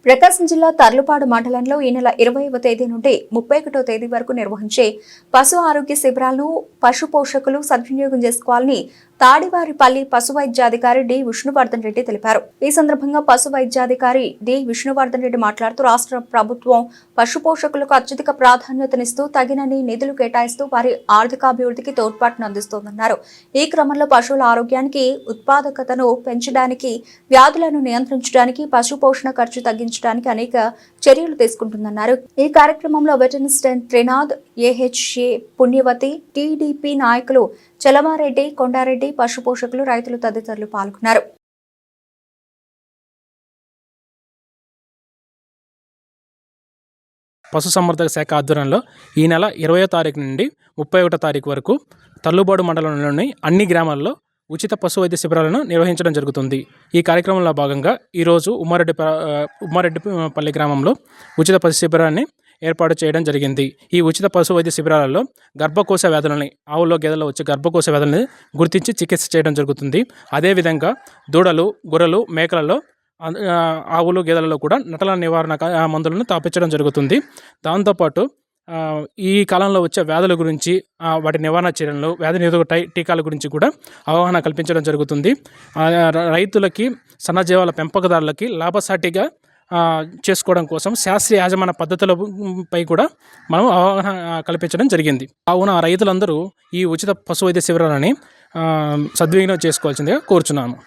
ప్రకాశం జిల్లా తర్లుపాడు మండలంలో ఈ నెల 20వ తేదీ నుండి 31వ తేదీ వరకు నిర్వహించే పశు ఆరోగ్య శిబిరాలను పశు పోషకులు సద్వినియోగం చేసుకోవాలని తాడివారిపల్లి పశు వైద్యాధికారి డి విష్ణువర్ధన్ రెడ్డి తెలిపారు. ఈ సందర్భంగా పశు వైద్యాధికారి డి విష్ణువర్ధన్ రెడ్డి మాట్లాడుతూ రాష్ట్ర ప్రభుత్వం పశు పోషకులకు అత్యధిక ప్రాధాన్యతనిస్తూ తగినన్ని నిధులు కేటాయిస్తూ వారి ఆర్థికాభివృద్ధికి తోడ్పాటును అందిస్తోందన్నారు. ఈ క్రమంలో పశువుల ఆరోగ్యానికి ఉత్పాదకతను పెంచడానికి, వ్యాధులను నియంత్రించడానికి, పశు పోషణ ఖర్చు తగ్గించడానికి అనేక చర్యలు తీసుకుంటుందన్నారు. ఈ కార్యక్రమంలో వెటర్నరీ త్రినాథ్, ఏహెచ్ఏ పుణ్యవతి, టీడీపీ నాయకులు చలమారెడ్డి, కొండారెడ్డి, పశు పోషకులు, రైతులు తదితరులు పాల్గొన్నారు. పశుసంవర్ధక శాఖ ఆధ్వర్యంలో ఈ నెల 20వ తారీఖు నుండి 31వ తారీఖు వరకు తర్లుపాడు మండలంలోని అన్ని గ్రామాల్లో ఉచిత పశు వైద్య శిబిరాలను నిర్వహించడం జరుగుతుంది. ఈ కార్యక్రమంలో భాగంగా ఈరోజు ఉమ్మారెడ్డిపల్లి గ్రామంలో ఉచిత పశు శిబిరాన్ని ఏర్పాటు చేయడం జరిగింది. ఈ ఉచిత పశు వైద్య శిబిరాలలో గర్భకోశ వ్యాధులని, ఆవుల్లో గేదెల్లో వచ్చే గర్భకోశ వ్యాధులని గుర్తించి చికిత్స చేయడం జరుగుతుంది. అదేవిధంగా దూడలు, గొర్రెలు, మేకలలో, ఆవులు, గేదెలలో కూడా నటల నివారణ మందులను తాపించడం జరుగుతుంది. దాంతోపాటు ఈ కాలంలో వచ్చే వ్యాధుల గురించి, వాటి నివారణ చర్యలు, వ్యాధి నిరోధక టీకాల గురించి కూడా అవగాహన కల్పించడం జరుగుతుంది. రైతులకి, సన్నజీవాల పెంపకదారులకి లాభసాటిగా చేసుకోవడం కోసం శాస్త్రీయ యాజమాన్య పద్ధతులపై కూడా మనం అవగాహన కల్పించడం జరిగింది. కావున రైతులందరూ ఈ ఉచిత పశు వైద్య శిబిరాలని సద్వినియోగం చేసుకోవాల్సిందిగా కోరుచున్నాను.